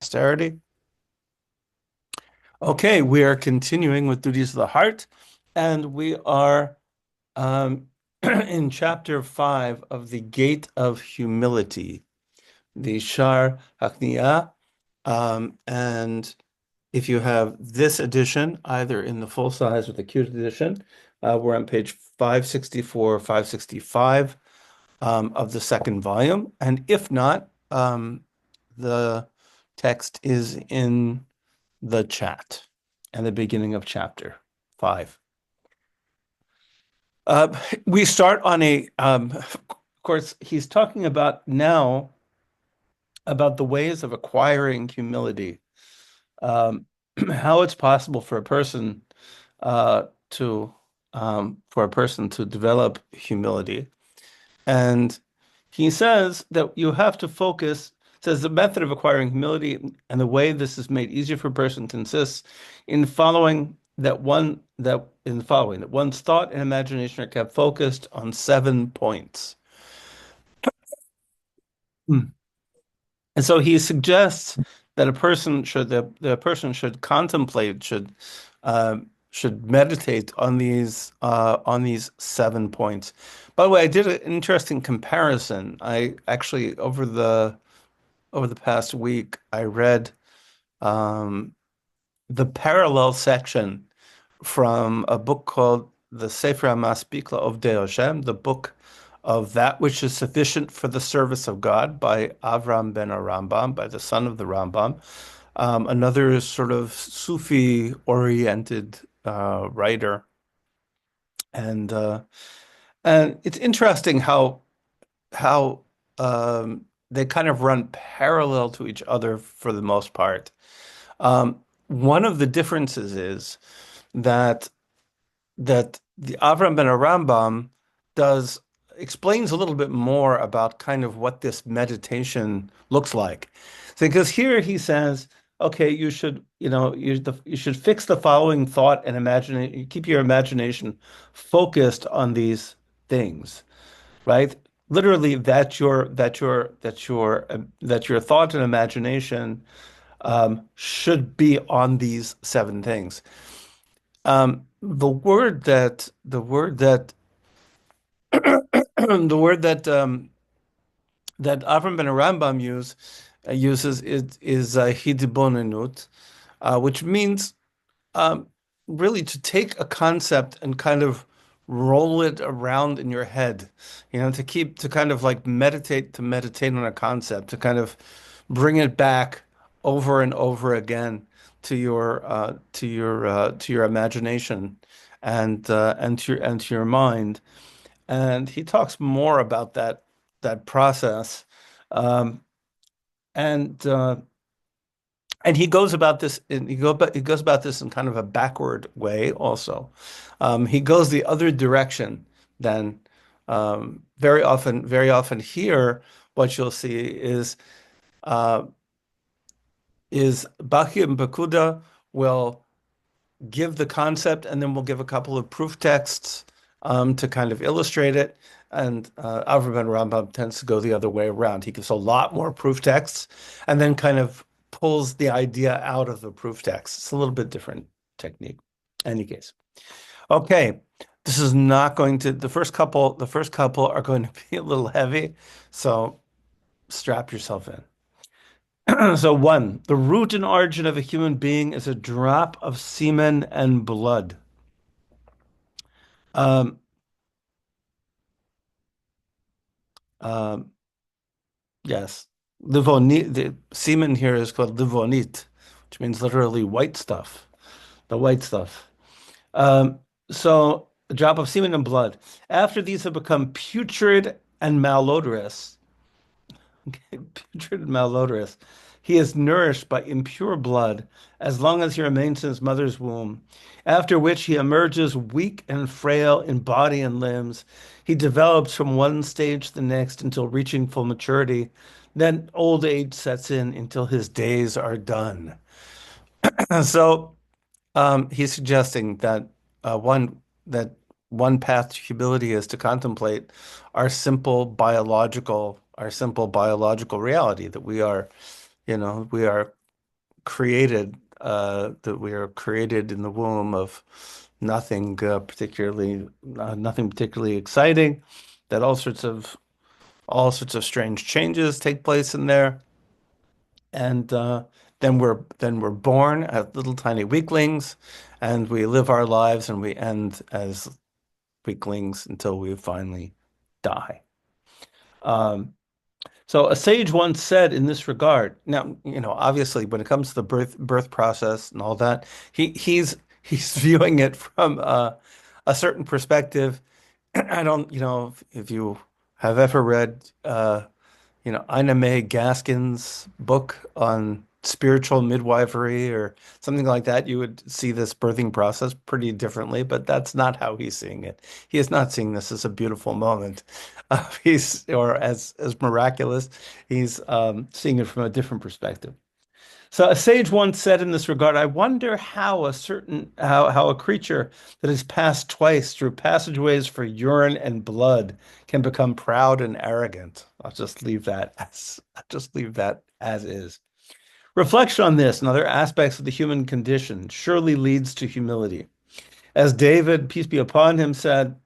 Posterity. Okay, we are continuing with Duties of the Heart, and we are in chapter 5 of the Gate of Humility, the Shar Hakniah. And if you have this edition, either in the full size or the cute edition, we're on page 564, 565 of the second volume. And if not, the text is in the chat and the beginning of chapter 5. Uh, we start on of course, he's talking about now about the ways of acquiring humility, um, how it's possible for a person to develop humility. And he says that you have to focus, says the method of acquiring humility and the way this is made easier for a person consists in following that one's thought and imagination are kept focused on 7 points. Hmm. And so he suggests that the person should contemplate, should meditate on these 7 points. By the way, I did an interesting comparison. I actually over the past week I read um, the parallel section from a book called the Sefer HaMaspik LaOvdei Hashem, the book of that which is sufficient for the service of God by Avram ben Rambam, by the son of the Rambam, another sort of Sufi-oriented writer. And uh, and it's interesting how they kind of run parallel to each other for the most part. One of the differences is that the Avram ben Rambam does explains a little bit more about kind of what this meditation looks like. So, because here he says, okay, you should, you should fix the following thought and imagine, keep your imagination focused on these things, right? Literally, that your thought and imagination should be on these 7 things. The word that Avram ben Rambam uses is hidbonenut, which means um, really to take a concept and kind of roll it around in your head, to kind of like meditate on a concept, to kind of bring it back over and over again to your imagination and to your mind. And he talks more about that process. Um, and uh, and he goes about this in kind of a backward way also. He goes the other direction than very often here what you'll see uh, is Baki and Bakuda will give the concept and then we'll give a couple of proof texts to kind of illustrate it. And Avram ben Rambam tends to go the other way around. He gives a lot more proof texts and then kind of pulls the idea out of the proof text. It's a little bit different technique. In any case. Okay. This is not going to, the first couple are going to be a little heavy. So strap yourself in. So one, the root and origin of a human being is a drop of semen and blood. Um, um, yes, livonit. The semen here is called livonit, which means literally white stuff. The white stuff. So a drop of semen and blood. After these have become putrid and malodorous, putrid and malodorous. He is nourished by impure blood as long as he remains in his mother's womb, after which he emerges weak and frail in body and limbs. He develops from one stage to the next until reaching full maturity. Then old age sets in until his days are done. So he's suggesting that that one path to humility is to contemplate our simple biological reality that we are that we are created in the womb of nothing particularly exciting, that all sorts of strange changes take place in there, and then we're born as little tiny weaklings, and we live our lives, and we end as weaklings until we finally die. Um, so a sage once said in this regard, now, obviously when it comes to the birth process and all that, he's viewing it from a certain perspective. I don't, if you have ever read Ina May Gaskin's book on spiritual midwifery or something like that, you would see this birthing process pretty differently, but that's not how he's seeing it. He is not seeing this as a beautiful moment. Or as miraculous. He's seeing it from a different perspective. So a sage once said in this regard, I wonder how a creature that has passed twice through passageways for urine and blood can become proud and arrogant. I'll just leave that as is. Reflection on this and other aspects of the human condition surely leads to humility. As David, peace be upon him, said,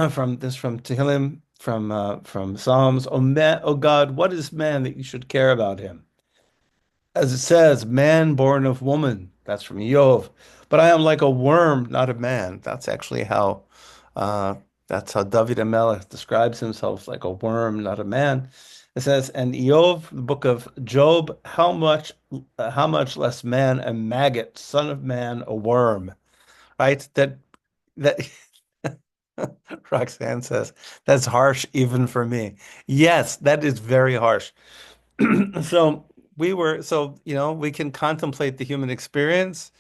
from Tehillim, from Psalms, O God, what is man that you should care about him? As it says, man born of woman. That's from Eov. But I am like a worm, not a man. Uh, that's how David HaMelech describes himself, like a worm, not a man. It says, and Eov, the book of Job, how much less man, a maggot, son of man, a worm. Right? That Roxanne says, that's harsh even for me. Yes, that is very harsh. So we can contemplate the human experience,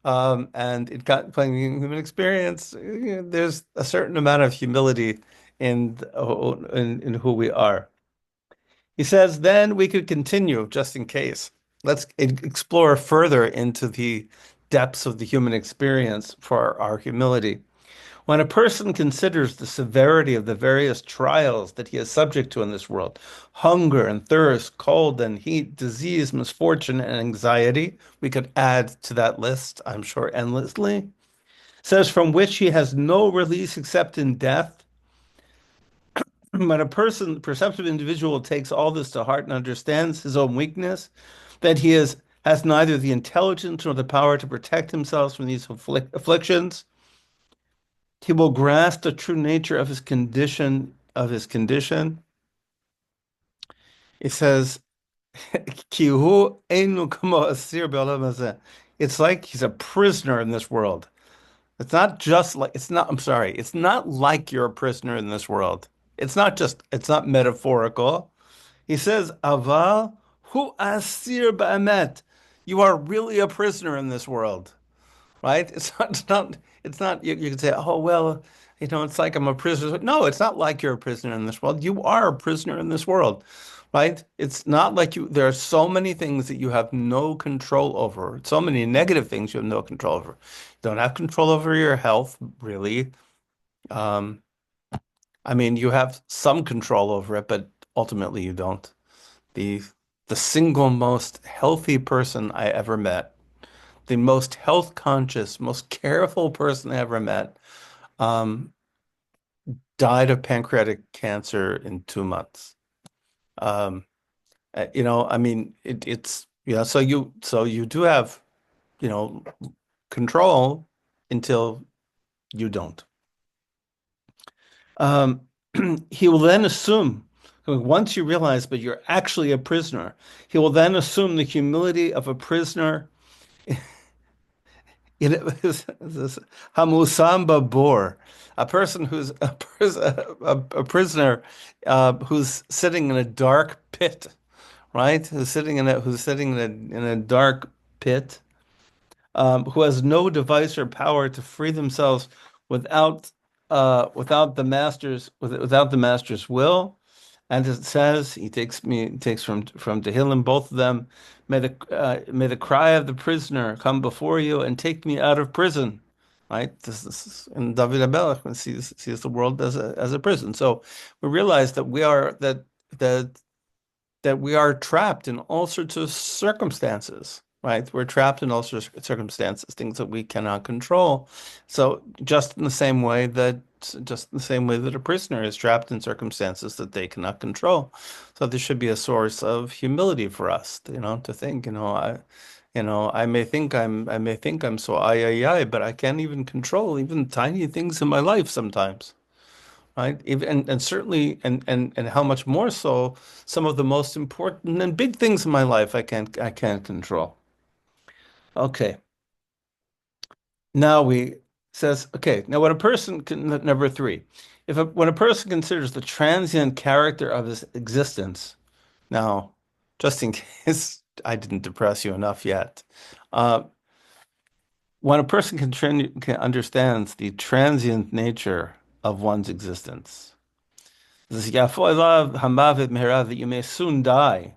and in contemplating the human experience, there's a certain amount of humility in who we are. He says, then we could continue just in case. Let's explore further into the depths of the human experience for our humility. When a person considers the severity of the various trials that he is subject to in this world, hunger and thirst, cold and heat, disease, misfortune, and anxiety, we could add to that list, I'm sure, endlessly, says from which he has no release except in death. When a perceptive individual takes all this to heart and understands his own weakness, that has neither the intelligence nor the power to protect himself from these afflictions, he will grasp the true nature of his condition. It says, "Ki hu einu kamo asir b'olam hazeh." It's like he's a prisoner in this world. I'm sorry, it's not like you're a prisoner in this world. It's not metaphorical. He says, Aval hu asir ba'emet. You are really a prisoner in this world. Right? You can say, oh, well, it's like I'm a prisoner. No, it's not like you're a prisoner in this world. You are a prisoner in this world, right? It's not like there are so many things that you have no control over, so many negative things you have no control over. You don't have control over your health, really. Um, I mean, you have some control over it, but ultimately you don't. The the single most healthy person I ever met, the most health conscious, most careful person I ever met, um, died of pancreatic cancer in 2 months. Um, I mean, it's so you do have, you know, control until you don't. Um, he will then assume, once you realize, but you're actually a prisoner, he will then assume the humility of a prisoner. This Hamusamba Bor, a person who's a prisoner who's sitting in a dark pit, right? Who's sitting in a dark pit, who has no device or power to free themselves without without the master's will. And it says he takes from Tehillim, both of them. May the cry of the prisoner come before you and take me out of prison. Right? This is in David HaMelech sees the world as a prison. So we realize that we are that that we are trapped in all sorts of circumstances, right? We're trapped in all sorts of circumstances, things that we cannot control. So just in the same way that a prisoner is trapped in circumstances that they cannot control. So there should be a source of humility for us, to think, I may think I'm so I, but I can't even control even tiny things in my life sometimes, right? Even, and certainly, and how much more so, some of the most important and big things in my life I can't control. Okay, now we says okay. Now, when a person can number three, when a person considers the transient character of his existence, now, just in case I didn't depress you enough yet, uh, when a person can understands the transient nature of one's existence. This that you may soon die,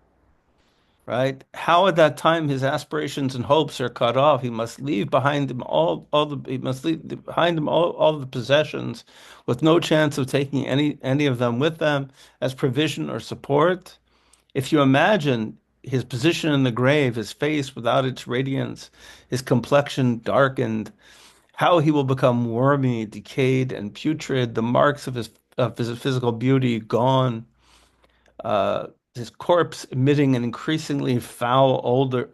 right? How at that time his aspirations and hopes are cut off. He must leave behind him he must leave behind him all the possessions with no chance of taking any of them with them as provision or support. If you imagine his position in the grave, his face without its radiance, his complexion darkened, how he will become wormy, decayed, and putrid, the marks of his physical beauty gone, his corpse emitting an increasingly foul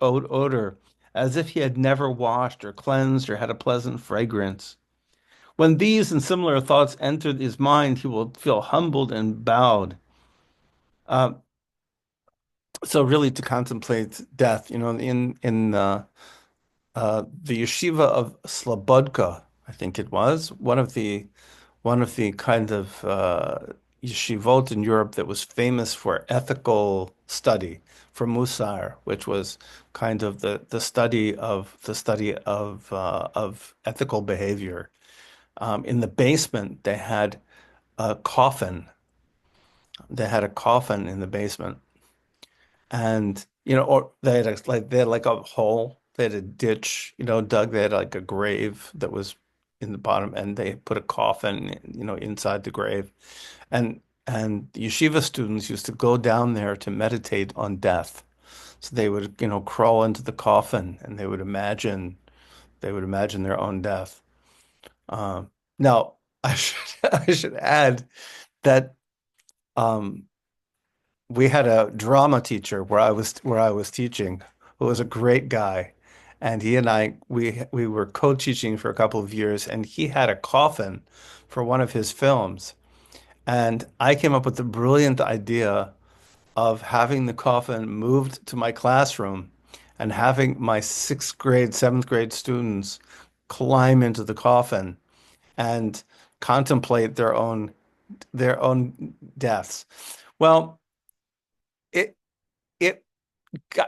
odor, as if he had never washed or cleansed or had a pleasant fragrance. When these and similar thoughts enter his mind, he will feel humbled and bowed. Uh, so really to contemplate death, in the yeshiva of Slobodka, I think it was one of the kind of yeshivot in Europe that was famous for ethical study, for Musar, which was kind of the study of ethical behavior. In the basement, they had a coffin. They had a coffin in the basement, and or they had like a hole. They had a ditch, dug. They had like a grave that was in the bottom, and they put a coffin, inside the grave. And the yeshiva students used to go down there to meditate on death. So they would, crawl into the coffin and they would imagine their own death. Now, I should add that um, we had a drama teacher where I was teaching who was a great guy. And he and I we were co-teaching for a couple of years, and he had a coffin for one of his films. And I came up with the brilliant idea of having the coffin moved to my classroom and having my sixth grade, seventh grade students climb into the coffin and contemplate their own deaths. Well, it it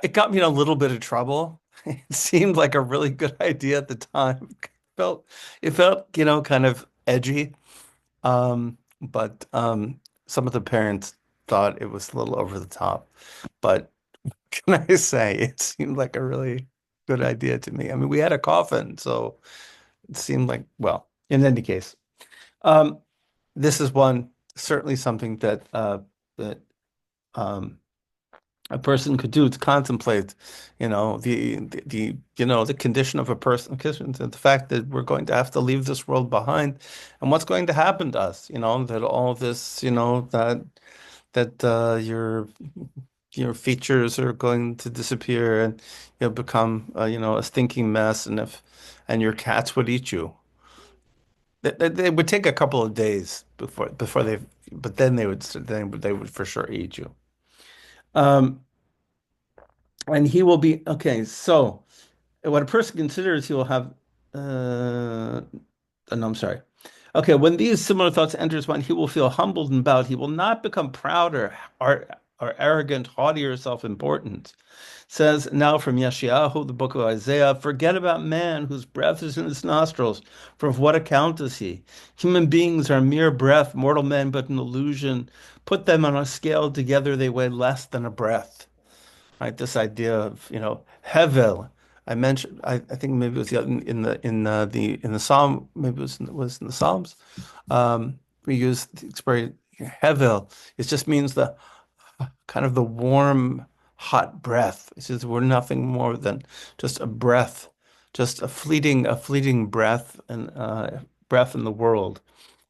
it got me in a little bit of trouble. It seemed like a really good idea at the time. It felt, kind of edgy. But some of the parents thought it was a little over the top. But can I say it seemed like a really good idea to me. I mean, we had a coffin, so it seemed like, well, in any case, um, this is one certainly something that um, a person could do to contemplate, the condition of a person, the fact that we're going to have to leave this world behind, and what's going to happen to us. That all this, that your features are going to disappear and you'll become, a stinking mess, and your cats would eat you. They would take a couple of days before but then they would for sure eat you. Um, and he will be okay. So what a person considers, he will have. No, I'm sorry. Okay, when these similar thoughts enter his mind, he will feel humbled and bowed. He will not become prouder or arrogant, haughty, or self-important. Says now from Yeshayahu, the book of Isaiah, forget about man whose breath is in his nostrils. For of what account is he? Human beings are mere breath, mortal men but an illusion. Put them on a scale together, they weigh less than a breath. Right? This idea of, Hevel. I mentioned, I think maybe it was in the Psalm, maybe it was in the Psalms. We use the expression Hevel. It just means the kind of the warm, hot breath. He says we're nothing more than just a breath, just a fleeting breath and breath in the world.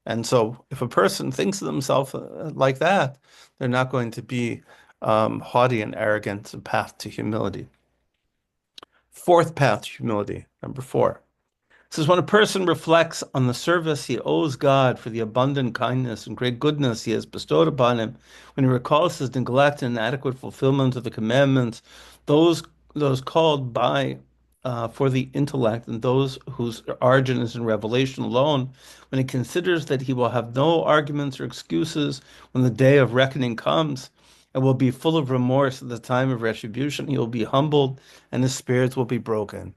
And so, if a person thinks of themselves like that, they're not going to be haughty and arrogant. It's a path to humility. Fourth path to humility, number four. It says, when a person reflects on the service he owes God for the abundant kindness and great goodness he has bestowed upon him, when he recalls his neglect and inadequate fulfillment of the commandments, those those called by for the intellect and those whose origin is in revelation alone, when he considers that he will have no arguments or excuses when the day of reckoning comes, and will be full of remorse at the time of retribution, he will be humbled and his spirits will be broken.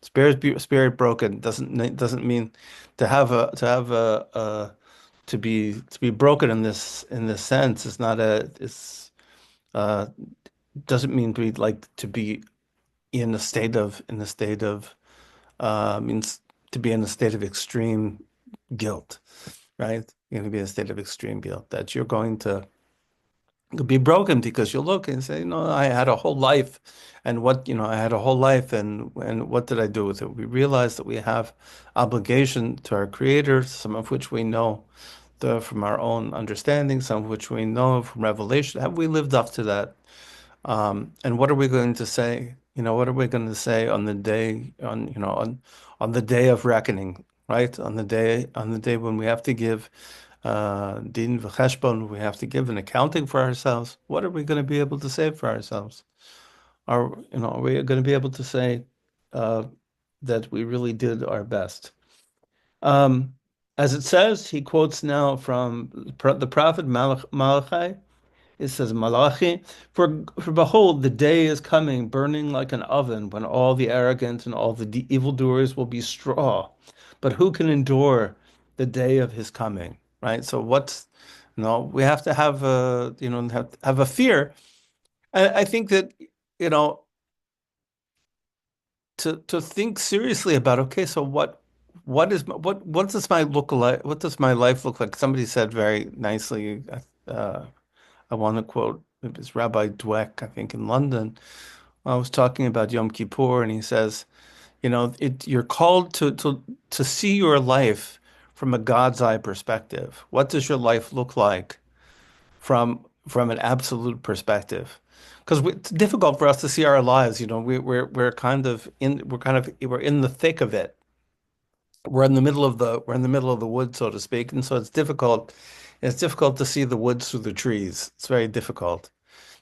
Spirit broken doesn't mean to be broken in this sense. It's not a it's uh doesn't mean to be like to be in a state of means to be in a state of extreme guilt, right? You're going to be in a state of extreme guilt that you're going to be broken because you'll look and say, no, I had a whole life, and I had a whole life, and what did I do with it? We realize that we have obligation to our Creator, some of which we know from our own understanding, some of which we know from revelation. Have we lived up to that? And what are we going to say? What are we going to say on the day on the day of reckoning, right? On the day when we have to give din v'cheshbon, we have to give an accounting for ourselves. What are we going to be able to say for ourselves? Are we going to be able to say uh, that we really did our best? Um, as it says, he quotes now from the prophet Malachi. It says, Malachi, for behold, the day is coming, burning like an oven, when all the arrogant and all the evildoers will be straw. But who can endure the day of his coming? Right? So we have to have have a fear. I think that, you know, to think seriously about, okay, so what does my look like? What does my life look like? Somebody said very nicely, uh, I want to quote, it was Rabbi Dweck, I think in London. I was talking about Yom Kippur, and he says, you're called to see your life from a God's eye perspective. What does your life look like from an absolute perspective? Because it's difficult for us to see our lives. We're in the thick of it. We're in the middle of the woods, so to speak, and so it's difficult. It's difficult to see the woods through the trees. It's very difficult.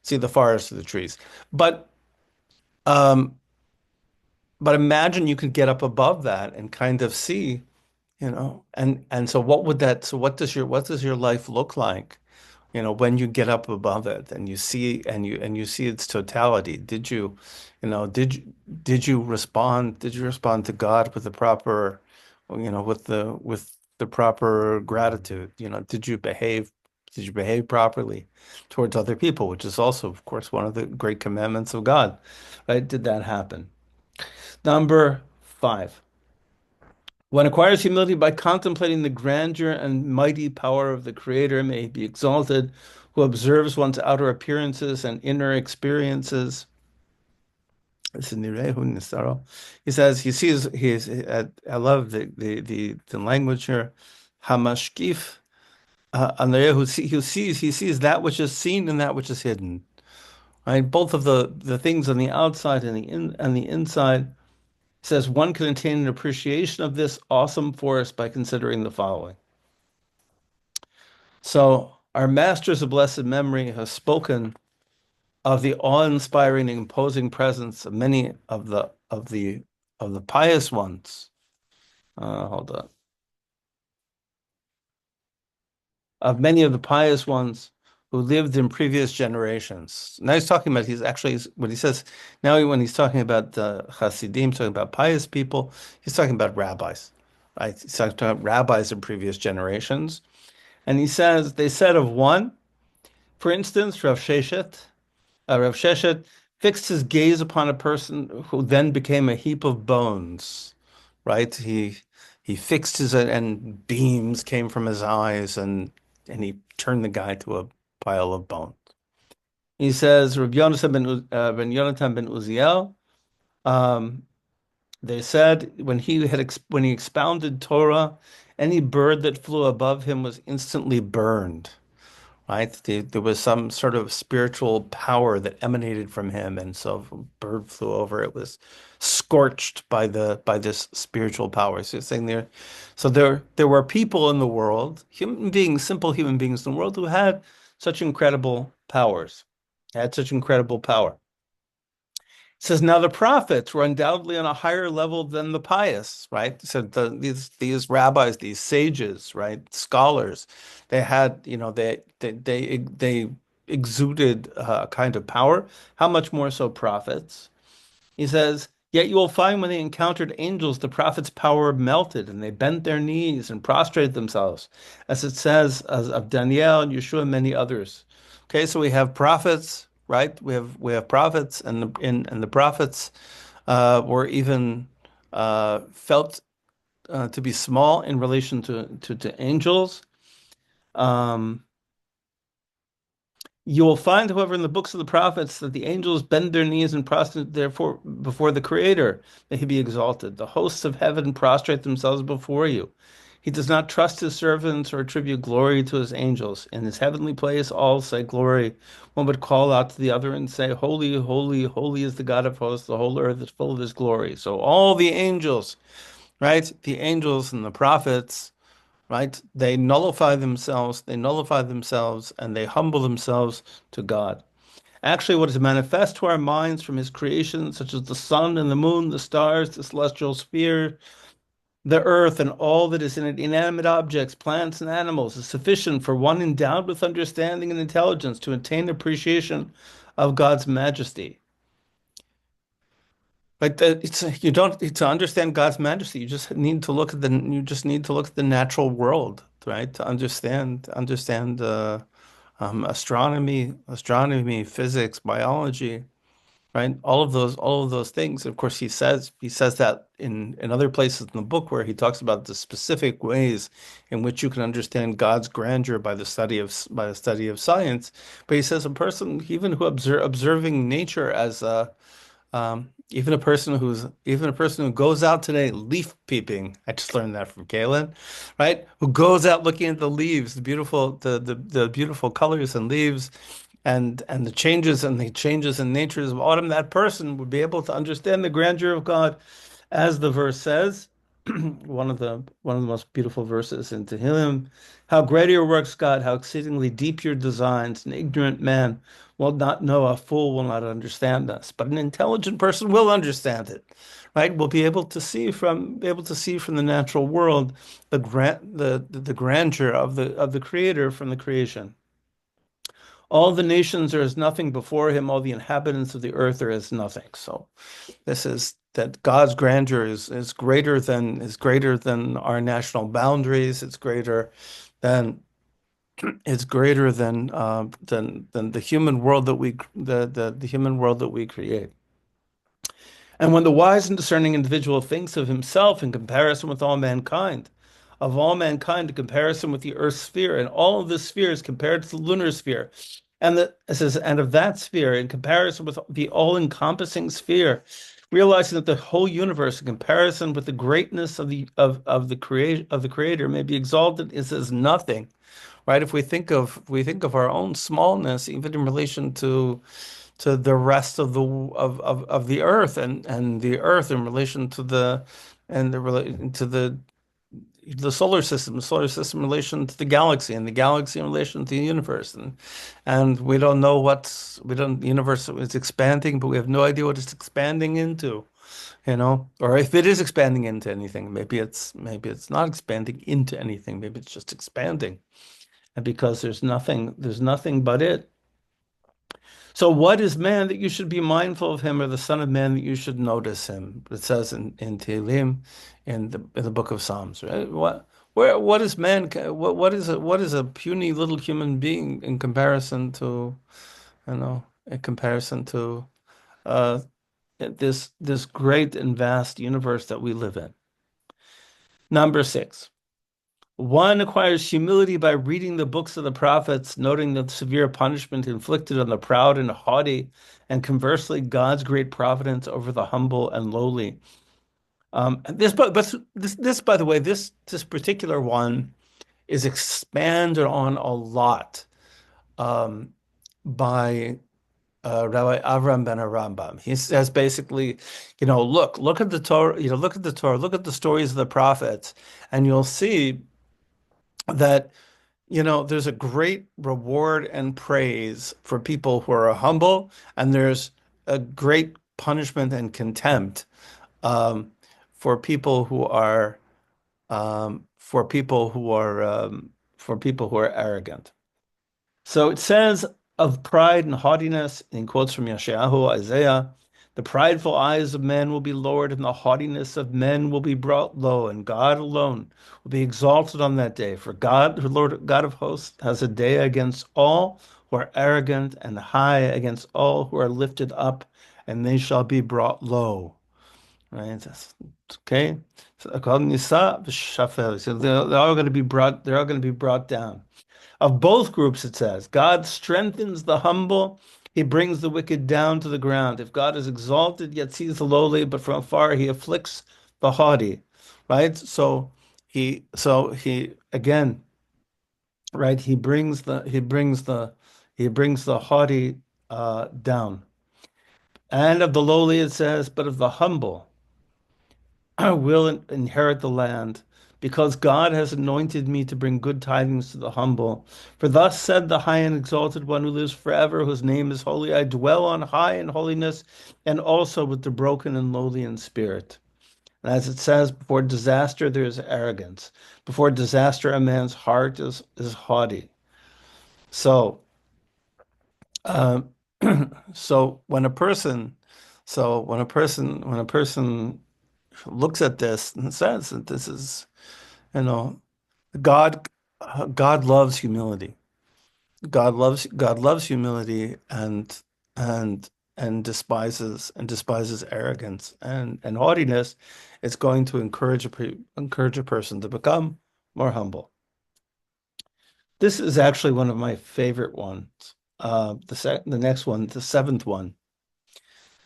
See the forest through the trees. But um, but imagine you could get up above that and kind of see, and so what does your life look like? When you get up above it and you see its totality. Did you respond? Did you respond to God with the proper, with the proper gratitude? Did you behave properly towards other people, which is also, of course, one of the great commandments of God, right? Did that happen? Number five. One acquires humility by contemplating the grandeur and mighty power of the Creator, may he be exalted, who observes one's outer appearances and inner experiences. This is Nirehu Nisaro. He says I love the language here. Hamashkif Nirehu, he sees that which is seen and that which is hidden. Right? Both of the things on the outside and the inside. Says one can attain an appreciation of this awesome force by considering the following. So, our masters of blessed memory have spoken of the awe-inspiring and imposing presence of many of the pious ones. Hold on. Of many of the pious ones who lived in previous generations. Now he's talking about, when he says, now when he's talking about Hasidim, talking about pious people, he's talking about rabbis, right? He's talking about rabbis in previous generations. And he says, they said of one, for instance, Rav Sheshet fixed his gaze upon a person who then became a heap of bones, right? He fixed his, and beams came from his eyes, and he turned the guy to a pile of bones. He says, Rabbi Yonatan ben Yonatan ben Uziel. Um, they said when he expounded Torah, any bird that flew above him was instantly burned. Right? There was some sort of spiritual power that emanated from him, and so if a bird flew over, it was scorched by this spiritual power. So it's saying there, so there were people in the world, human beings, simple human beings in the world, who had such incredible powers, had such incredible power. It says now the prophets were undoubtedly on a higher level than the pious, right? So these rabbis, these sages, right, scholars, they had, they exuded a kind of power. How much more so prophets? He says, yet you will find when they encountered angels, the prophets' power melted, and they bent their knees and prostrated themselves, as it says of Daniel and Yeshua and many others. Okay, so we have prophets, right? We have prophets, and the prophets were even felt to be small in relation to angels. Um, You will find, however, in the books of the prophets that the angels bend their knees and prostrate therefore before the Creator, that he be exalted. The hosts of heaven prostrate themselves before you. He does not trust his servants or attribute glory to his angels. In his heavenly place, all say glory. One would call out to the other and say, holy, holy, holy is the God of hosts. The whole earth is full of his glory. So all the angels, right? The angels and the prophets, right? They nullify themselves, and they humble themselves to God. Actually, what is manifest to our minds from his creation, such as the sun and the moon, the stars, the celestial sphere, the earth, and all that is in it, inanimate objects, plants, and animals, is sufficient for one endowed with understanding and intelligence to attain appreciation of God's majesty. Like you don't to understand God's majesty. You just need to look at the natural world, right? To understand astronomy, physics, biology, right? All of those things. Of course, he says that in other places in the book where he talks about the specific ways in which you can understand God's grandeur by the study of science. But he says a person even who observing nature as a even a person who goes out today leaf peeping. I just learned that from Kaylin, right? Who goes out looking at the leaves, the beautiful colors and leaves, and the changes in natures of autumn. That person would be able to understand the grandeur of God, as the verse says. One of the most beautiful verses in Tehillim. How great are your works, God! How exceedingly deep your designs! An ignorant man will not know, a fool will not understand us, but an intelligent person will understand it, right? We'll be able to see from the natural world the grandeur of the Creator from the creation. All the nations are as nothing before him, all the inhabitants of the earth are as nothing. So this is that God's grandeur is greater than our national boundaries. Than it's greater than the human world that the human world that we create. And when the wise and discerning individual thinks of himself in comparison with all mankind, of all mankind in comparison with the Earth's sphere, and all of the spheres compared to the lunar sphere, it says, and of that sphere in comparison with the all-encompassing sphere, realizing that the whole universe in comparison with the greatness of the creator may be exalted is as nothing, right? If we think of our own smallness, even in relation to the rest of the earth, and the earth in relation to the solar system in relation to the galaxy, and the galaxy in relation to the universe, and we don't know the universe is expanding, but we have no idea what it's expanding into, or if it is expanding into anything. Maybe it's not expanding into anything. Maybe it's just expanding, and because there's nothing but it. So what is man that you should be mindful of him, or the son of man that you should notice him? It says in Tehillim, in the book of Psalms, right? What is man? What is a puny little human being in comparison to, uh, this great and vast universe that we live in? Number 6. One acquires humility by reading the books of the prophets, noting the severe punishment inflicted on the proud and haughty, and conversely, God's great providence over the humble and lowly. But this, by the way, this particular one is expanded on a lot um, by Rabbi Avram ben Rambam. He says basically, look at the Torah, look at the Torah, look at the stories of the prophets, and you'll see that, there's a great reward and praise for people who are humble, and there's a great punishment and contempt um, for people who are for people who are arrogant. So it says of pride and haughtiness, in quotes from Yeshayahu, Isaiah, the prideful eyes of men will be lowered, and the haughtiness of men will be brought low, and God alone will be exalted on that day. For God, the Lord God of hosts, has a day against all who are arrogant, and high against all who are lifted up, and they shall be brought low. Right? Okay. So they're all going to be brought down. Of both groups, it says, God strengthens the humble, he brings the wicked down to the ground. If God is exalted, yet sees the lowly, but from afar he afflicts the haughty. Right? So he again, right, he brings the haughty down. And of the lowly it says, but of the humble will inherit the land, because God has anointed me to bring good tidings to the humble. For thus said the high and exalted one who lives forever, whose name is holy. I dwell on high in holiness, and also with the broken and lowly in spirit. And as it says, before disaster there is arrogance. Before disaster, a man's heart is haughty. So, um, so when a person, when a person looks at this and says that this is, you know, God, God loves humility. God loves humility and and despises arrogance and haughtiness. It's going to encourage a person to become more humble. This is actually one of my favorite ones. The next one, the seventh one,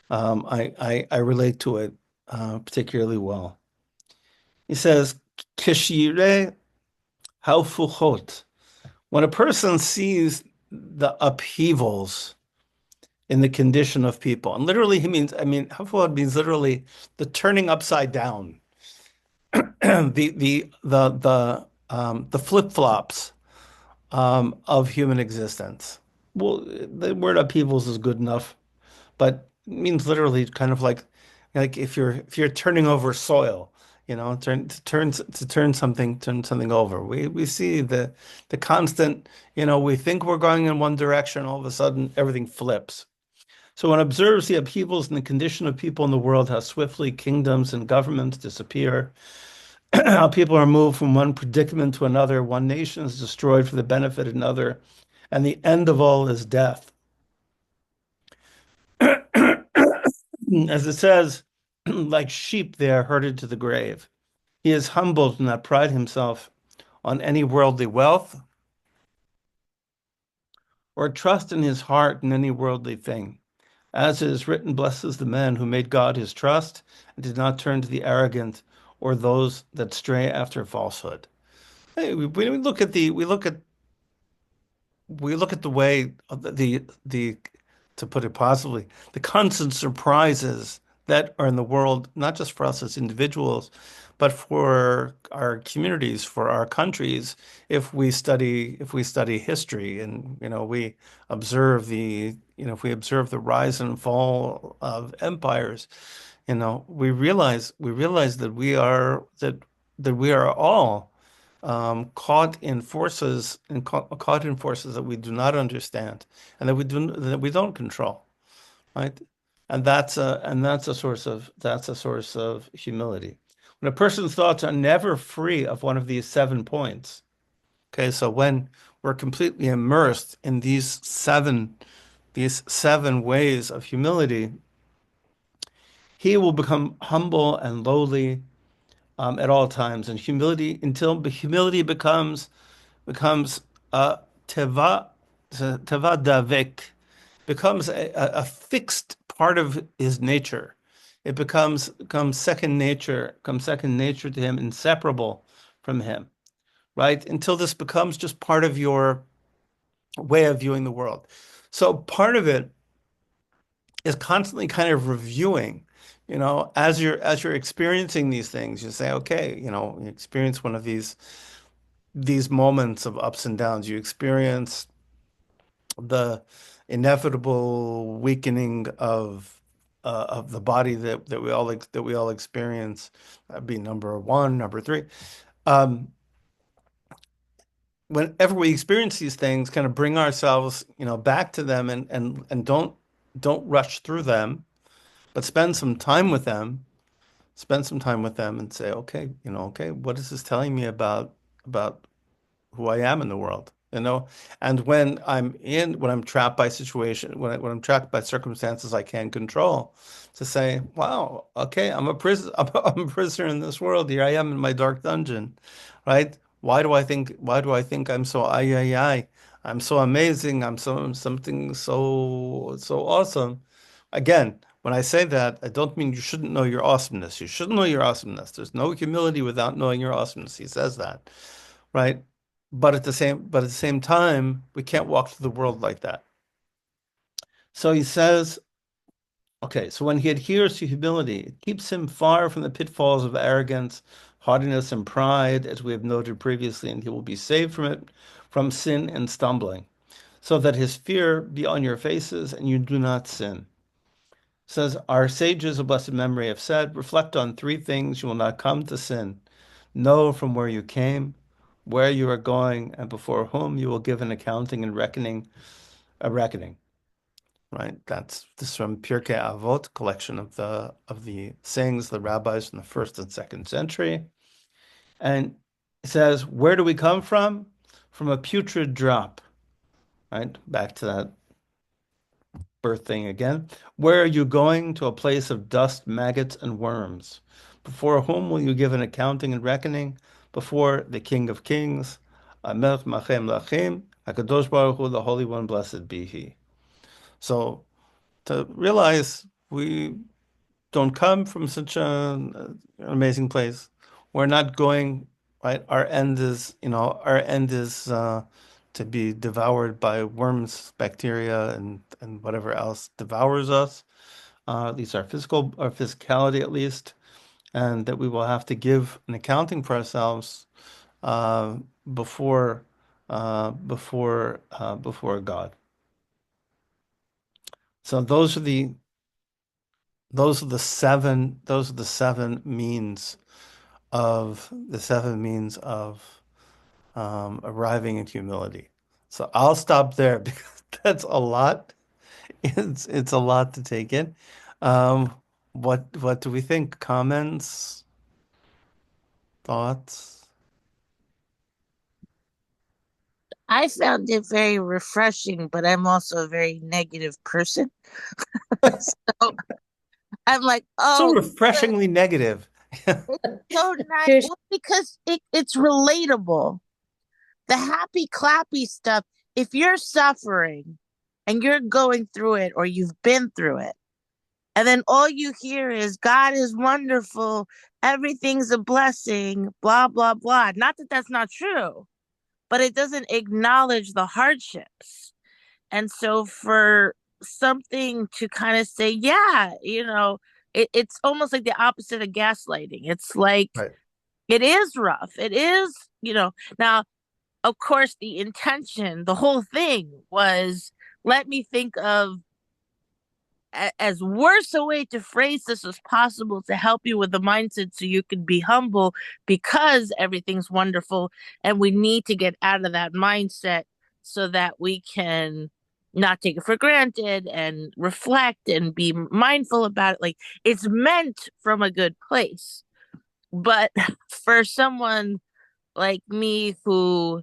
I relate to it particularly well. He says, "Kishire halfuchot." When a person sees the upheavals in the condition of people, and literally he means, I mean, halfuchot means literally the turning upside down, the flip-flops of human existence. Well, the word upheavals is good enough, but it means literally kind of like if you're turning over soil, turn something over. We see the constant, we think we're going in one direction, all of a sudden everything flips. So one observes the upheavals in the condition of people in the world, how swiftly kingdoms and governments disappear, how people are moved from one predicament to another, one nation is destroyed for the benefit of another, and the end of all is death. As it says, like sheep they are herded to the grave. He is humbled and not pride himself on any worldly wealth or trust in his heart in any worldly thing. As it is written, blesses the man who made God his trust and did not turn to the arrogant or those that stray after falsehood. Hey, we look at the way of the to put it positively, the constant surprises that are in the world, not just for us as individuals, but for our communities, for our countries. If we study history, and if we observe the rise and fall of empires, we realize that we are all caught in forces that we do not understand and that we don't control, right? And that's a source of humility. When a person's thoughts are never free of one of these 7 points, okay, so when we're completely immersed in these seven ways of humility, he will become humble and lowly, at all times, and humility until humility becomes teva teva davek, becomes a fixed part of his nature. It becomes second nature, comes second nature to him, inseparable from him, right? Until this becomes just part of your way of viewing the world. So part of it is constantly kind of reviewing, as you're experiencing these things, you say, okay, you experience one of these moments of ups and downs. You experience the inevitable weakening of the body that we all experience. That'd be number one, number three. Um, Whenever we experience these things, kind of bring ourselves, back to them and don't rush through them, but spend some time with them and say, okay, okay, what is this telling me about who I am in the world, And when I'm trapped by when I'm trapped by circumstances I can't control, to say, wow, okay, I'm a prisoner in this world. Here I am in my dark dungeon, right? Why do I think I'm so I? I'm so amazing. I'm something so awesome. Again, when I say that, I don't mean you shouldn't know your awesomeness. You shouldn't know your awesomeness. There's no humility without knowing your awesomeness. He says that, right? But at the same time, we can't walk through the world like that. So he says, okay, so when he adheres to humility, it keeps him far from the pitfalls of arrogance, haughtiness, and pride, as we have noted previously, and he will be saved from it, from sin and stumbling, so that his fear be on your faces and you do not sin. Says, our sages of blessed memory have said, reflect on three things you will not come to sin. Know from where you came, where you are going, and before whom you will give an accounting and a reckoning. Right? That's this is from Pirkei Avot, collection of the sayings of the rabbis in the first and second century. And it says, where do we come from? From a putrid drop. Right? Back to that birth thing again. Where are you going? To a place of dust, maggots, and worms. Before whom will you give an accounting and reckoning? Before the King of Kings, Amelech Machem Lachim, HaKadosh Baruch Hu, the Holy One, blessed be He. So to realize we don't come from such an amazing place. We're not going, right? Our end is to be devoured by worms, bacteria, and whatever else devours us. At least our physicality, at least, and that we will have to give an accounting for ourselves uh, before God. So those are the seven means of arriving at humility. So I'll stop there because that's a lot. It's a lot to take in. Um, what do we think? Comments, thoughts? I found it very refreshing, but I'm also a very negative person. So I'm like, So oh, good. refreshingly negative. It's so nice. Here's Well, because it's relatable. The happy clappy stuff, if you're suffering and you're going through it or you've been through it, and then all you hear is God is wonderful, everything's a blessing, blah, blah, blah. Not that that's not true, but it doesn't acknowledge the hardships. And so for something to kind of say, yeah, it's almost like the opposite of gaslighting. It's like Right. it is rough. It is, now of course, the intention, the whole thing was let me think of as worse a way to phrase this as possible to help you with the mindset so you can be humble because everything's wonderful. And we need to get out of that mindset so that we can not take it for granted and reflect and be mindful about it. Like it's meant from a good place. But for someone like me who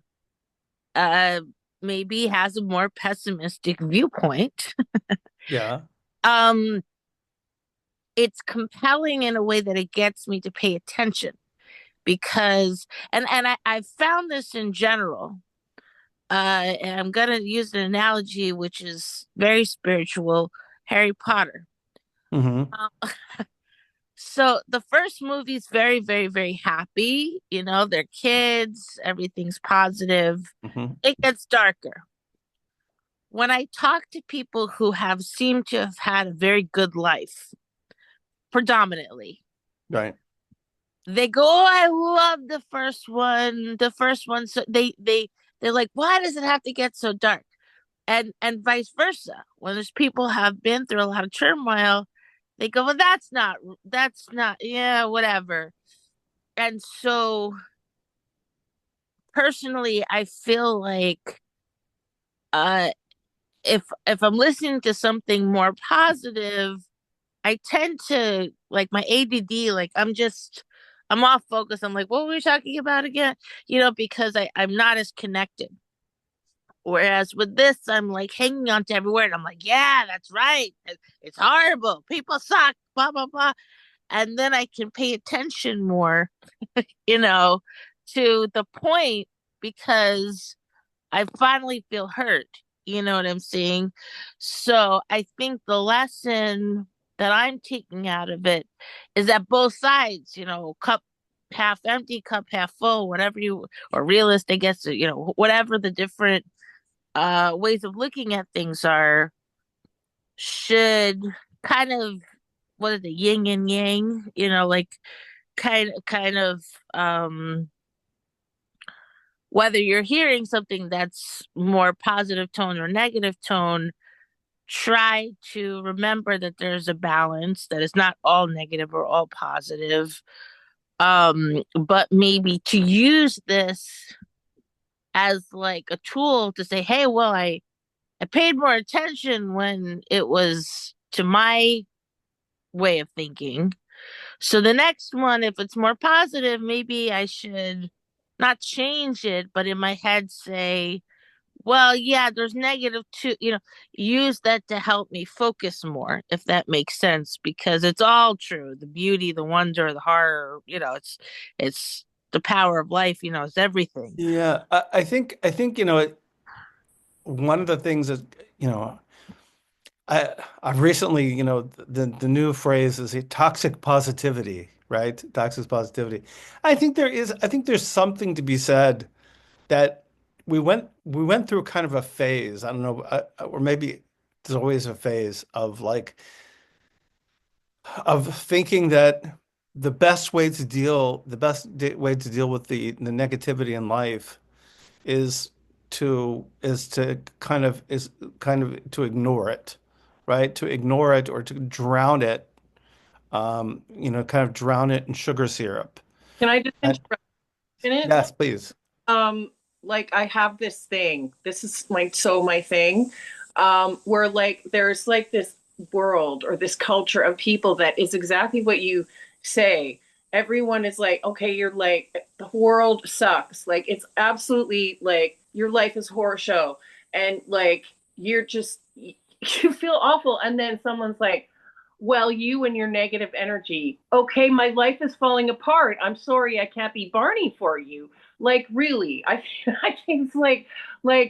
uh maybe has a more pessimistic viewpoint Yeah. um it's compelling in a way that it gets me to pay attention. because I found this in general. And I'm gonna use an analogy which is very spiritual, Harry Potter. Hmm. Um, so the first movie is very, very, very happy. You know, they're kids, everything's positive. Hmm. It gets darker. When I talk to people who have seemed to have had a very good life, predominantly, Right. they go, "Oh, I love the first one. The first one." So they're like, "Why does it have to get so dark?" And vice versa. When there's people have been through a lot of turmoil, they go, "Well, that's not, yeah, whatever." And so personally, I feel like uh if I'm listening to something more positive, I tend to like my ADD, like I'm off focus. I'm like, what were we talking about again? Because I'm not as connected. Whereas with this, I'm like hanging on to every word. I'm like, yeah, that's right. It's horrible. People suck, blah, blah, blah. And then I can pay attention more, you know, to the point because I finally feel hurt. You know what I'm saying? So I think the lesson that I'm taking out of it is that both sides, cup half empty, cup half full, whatever or realist, I guess, whatever the different ways of looking at things are, should kind of, what is it, yin and yang, like kind of whether you're hearing something that's more positive tone or negative tone, try to remember that there's a balance, that it's not all negative or all positive. But maybe to use this as like a tool to say, hey, well, I paid more attention when it was to my way of thinking. So the next one, if it's more positive, maybe I should not change it, but in my head say, well, yeah, there's negative too, use that to help me focus more, if that makes sense, because it's all true. The beauty, the wonder, the horror, it's the power of life, it's everything. Yeah, I think, one of the things that, you know, I've recently, the new phrase is a toxic positivity, right? Toxic positivity. I think there's something to be said that we went through kind of a phase. I don't know, or maybe there's always a phase of like of thinking that the best way to deal with the negativity in life is to to ignore it, right? To ignore it or to drown it, kind of drown it in sugar syrup. Can I just And interrupt a minute? yes, please. Um, like I have this thing. This is my thing. Where like there's like this world or this culture of people that is exactly what you say. Everyone is like, okay, you're like the world sucks. Like it's absolutely like your life is horror show, and like you're just you feel awful, and then someone's like, well, you and your negative energy. Okay, my life is falling apart. I'm sorry, I can't be Barney for you. Like really, I think it's like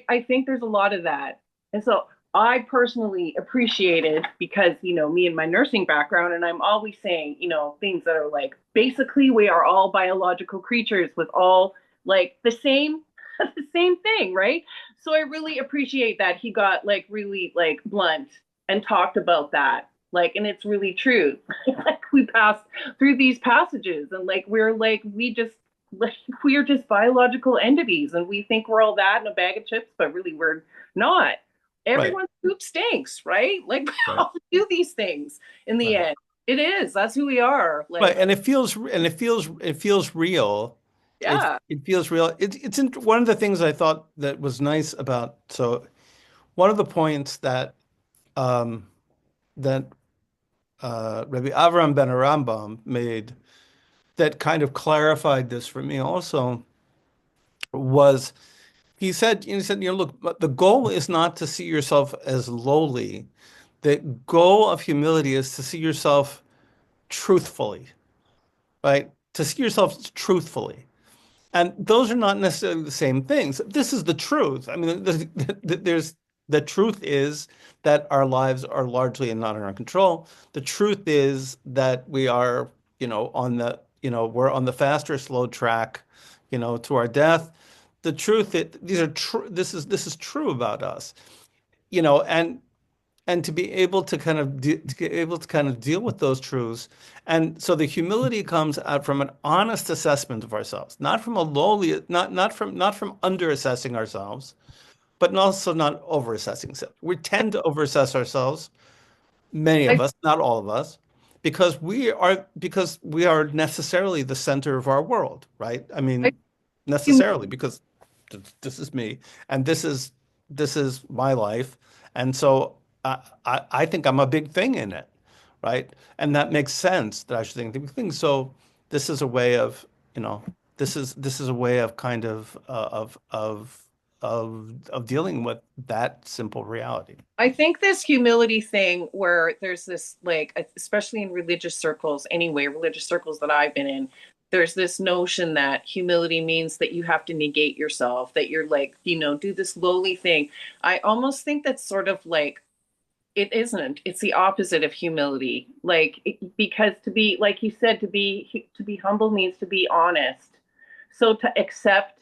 I think there's a lot of that, and so I personally appreciate it because me and my nursing background, and I'm always saying things that are like basically we are all biological creatures with all like the same the same thing, right? So I really appreciate that he got like really like blunt and talked about that. Like, and it's really true. Like we passed through these passages and like we just like we are just biological entities and we think we're all that in a bag of chips, but really we're not. Right, Everyone's poop stinks, right? Like we right, all do these things in the right, end. It is. That's who we are. right. Like, And it feels real. It yeah. it feels real. One of the things I thought that was nice about, so one of the points um that Rabbi Avram ben Arambam made that kind of clarified this for me also was look, the goal is not to see yourself as lowly. The goal of humility is to see yourself truthfully, right? to see yourself truthfully. And those are not necessarily the same things. This is the truth. I mean, the truth is that our lives are largely not in our control. The truth is that we are, we're on the fast or slow track, to our death. The truth that these are true. This is true about us, and to be able to kind of deal with those truths. And so the humility comes out from an honest assessment of ourselves, not from a lowly, not from under assessing ourselves, but also not over assessing ourselves. We tend to over assess ourselves, many I, of us, not all of us, because we are necessarily the center of our world, right? I I, mean, necessarily, because this is me, and this is my life, and so I think I'm a big thing in it, right? And that makes sense that I should think big things. So this is a way of, you know, this is a way of kind of dealing with that simple reality. I think this humility thing where there's this, like, especially in religious circles, anyway, religious circles that I've been in, there's this notion that humility means that you have to negate yourself, that you're like, do this lowly thing. I almost think that's sort of like, it isn't. It's the opposite of humility. Because to be, like you said, to be humble means to be honest. So to accept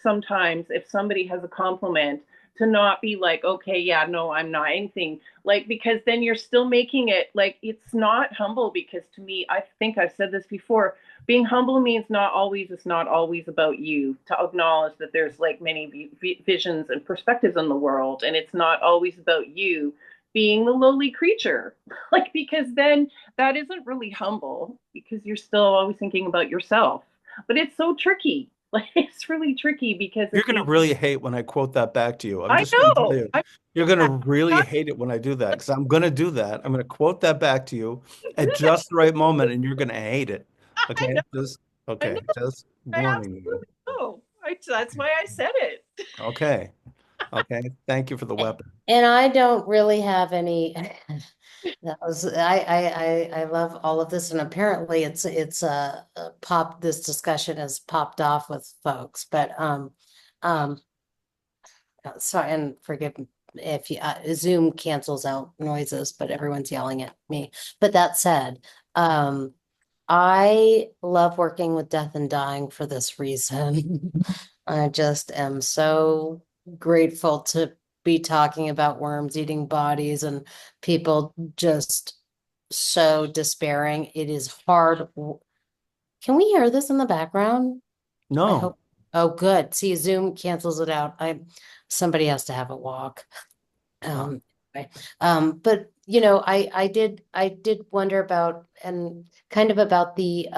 sometimes if somebody has a compliment, to not be like, okay, yeah, no, I'm not anything. Like, because then you're still making it like it's not humble. Because to me, I think I've said this before, being humble means it's not always about you, to acknowledge that there's like many visions and perspectives in the world, and it's not always about you being the lowly creature. Like, because then that isn't really humble, because you're still always thinking about yourself. But it's so tricky. Like, it's really tricky because You're if going to you, really hate when I quote that back to you. I'm I just going to tell know, you. I'm You're going to not, really hate it when I do that, because I'm going to do that. I'm going to quote that back to you at just the right moment, and you're going to hate it. I Okay? know, I know, Just I warning you. absolutely know. That's why I said it. Okay. Okay. Thank you for the weapon. And I don't really have any. That was I love all of this, and apparently it's pop. This discussion has popped off with folks, but um sorry, and forgive me if you Zoom cancels out noises, but everyone's yelling at me. But that said, I love working with death and dying for this reason. I just am so grateful to be talking about worms eating bodies and people just so despairing. It is hard. Can we hear this in the background? I No. hope. Oh, good. See, Zoom cancels it out. Somebody has to have a walk. Oh. Right. But I did wonder about and kind of about the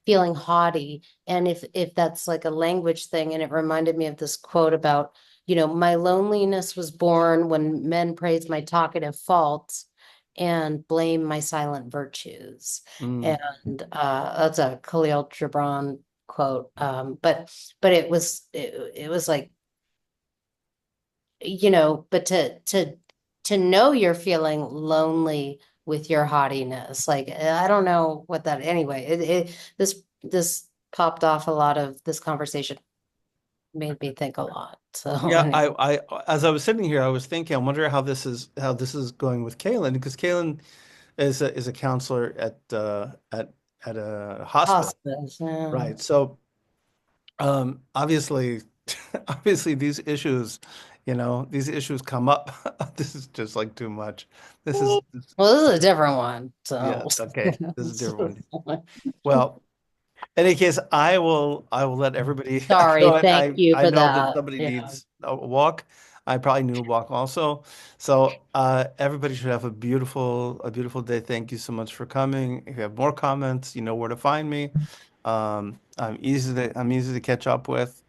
feeling haughty, and if that's like a language thing, and it reminded me of this quote about, my loneliness was born when men praise my talkative faults and blame my silent virtues. Mm. And that's a Khalil Gibran quote. But it was like, but to know you're feeling lonely with your haughtiness, like I don't know what that anyway. This popped off a lot of this conversation made me think a lot. So Yeah, anyway. I as I was sitting here, I was thinking, I wonder how this is going with Kaylin, because Kaylin is a counselor at a hospital, Hospice, yeah. right? So obviously obviously these issues come up. This is just like too much. This is Well, this is a different one. Yeah, So okay. This is a different one. Well, in any case, I will let everybody sorry, go. thank you I for know that that. somebody Yeah. needs a walk. I probably need a walk also. So everybody should have a beautiful day. Thank you so much for coming. If you have more comments, you know where to find me. I'm easy to catch up with.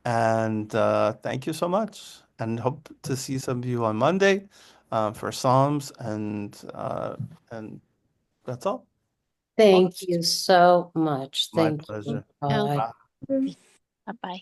And thank you so much. And hope to see some of you on Monday for Psalms, and that's all. Thank you so much. My Thank you. pleasure. Oh, Bye. Bye. bye bye.